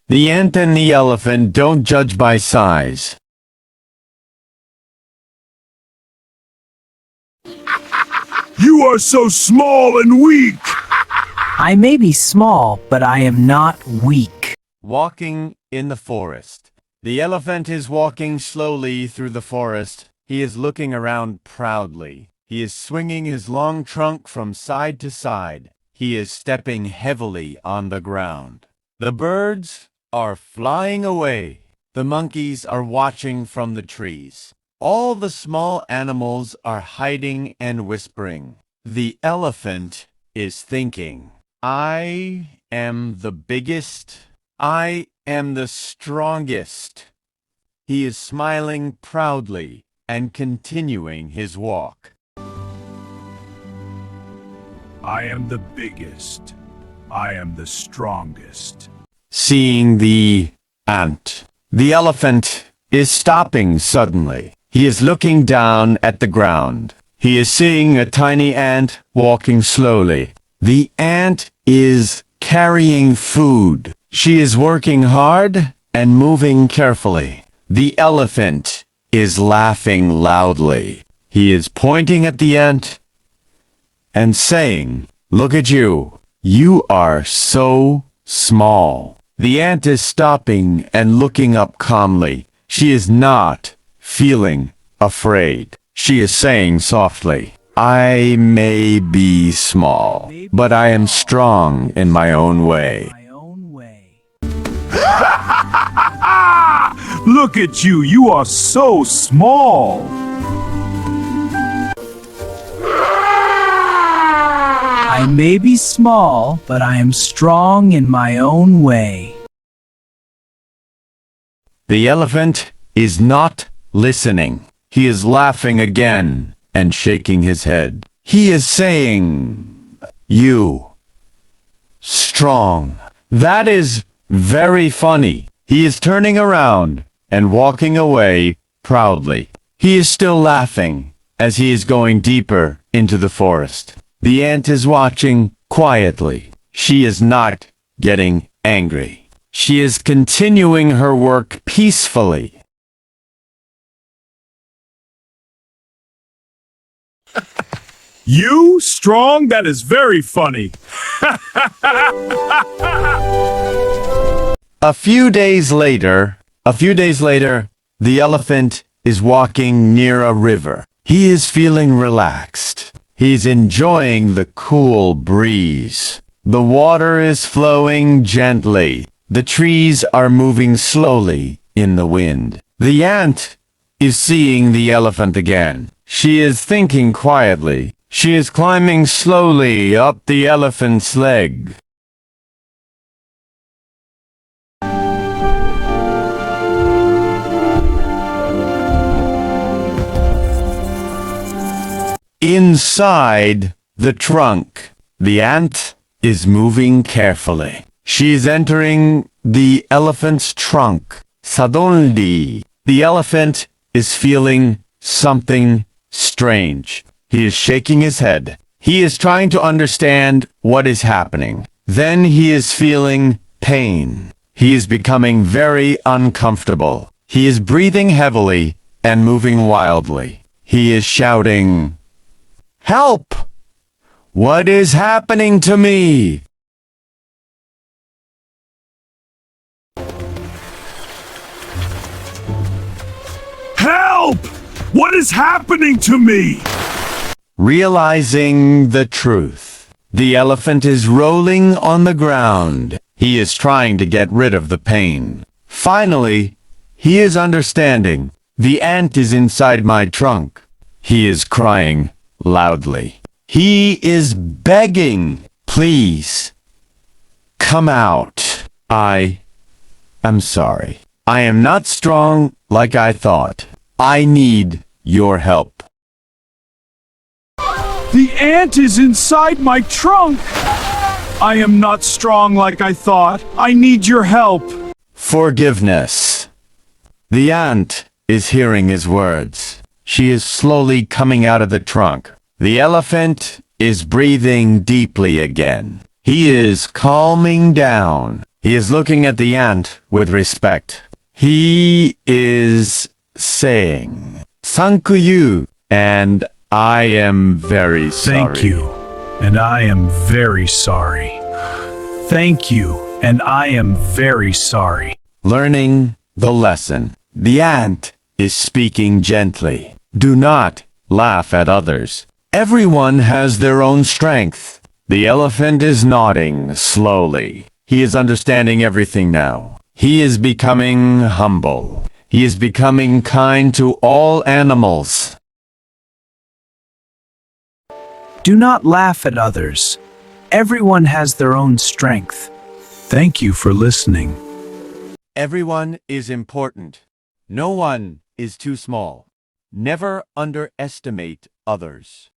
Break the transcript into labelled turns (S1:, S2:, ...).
S1: The ant and the elephant don't judge by size.
S2: You are so small and weak.
S3: I may be small, but I am not weak.
S1: Walking in the forest. The elephant is walking slowly through the forest. He is looking around proudly. He is swinging his long trunk from side to side. He is stepping heavily on the ground. The birds are flying away. The monkeys are watching from the trees. All the small animals are hiding and whispering. The elephant is thinking, I am the biggest. I am the strongest. He is smiling proudly and continuing his walk.
S2: I am the biggest. I am the strongest.
S1: Seeing the ant, the elephant is stopping suddenly. He is looking down at the ground. He is seeing a tiny ant walking slowly. The ant is carrying food. She is working hard and moving carefully. The elephant is laughing loudly. He is pointing at the ant and saying, Look at you. You are so small. The ant is stopping and looking up calmly. She is not feeling afraid. She is saying softly, I may be small, but I am strong in my own way.
S2: Look at you. You are so small.
S3: I may be small, but I am strong in my own way.
S1: The elephant is not listening. He is laughing again and shaking his head. He is saying, You, strong. That is very funny. He is turning around and walking away proudly. He is still laughing as he is going deeper into the forest. The ant is watching quietly. She is not getting angry. She is continuing her work peacefully.
S2: You strong? That is very funny.
S1: A few days later, the elephant is walking near a river. He is feeling relaxed. He's enjoying the cool breeze. The water is flowing gently. The trees are moving slowly in the wind. The ant is seeing the elephant again. She is thinking quietly. She is climbing slowly up the elephant's leg. Inside the trunk, the ant is moving carefully. She's entering the elephant's trunk. Suddenly, the elephant is feeling something strange. He is shaking his head. He is trying to understand what is happening. Then he is feeling pain. He is becoming very uncomfortable. He is breathing heavily and moving wildly. He is shouting, Help! What is happening to me?
S2: Help! What is happening to me?
S1: Realizing the truth, the elephant is rolling on the ground. He is trying to get rid of the pain. Finally, he is understanding. The ant is inside my trunk. He is crying loudly. He is begging, Please, come out. I am sorry. I am not strong like I thought. I need your help.
S2: The ant is inside my trunk. I am not strong like I thought. I need your help.
S1: Forgiveness. The ant is hearing his words. She is slowly coming out of the trunk. The elephant is breathing deeply again. He is calming down. He is looking at the ant with respect. He is saying, Thank you, and I am very sorry.
S2: Thank you, and I am very sorry. Thank you, and I am very sorry.
S1: Learning the lesson. The ant is speaking gently. Do not laugh at others. Everyone has their own strength. The elephant is nodding slowly. He is understanding everything now. He is becoming humble. He is becoming kind to all animals.
S3: Do not laugh at others. Everyone has their own strength.
S2: Thank you for listening.
S1: Everyone is important. No one is too small. Never underestimate others.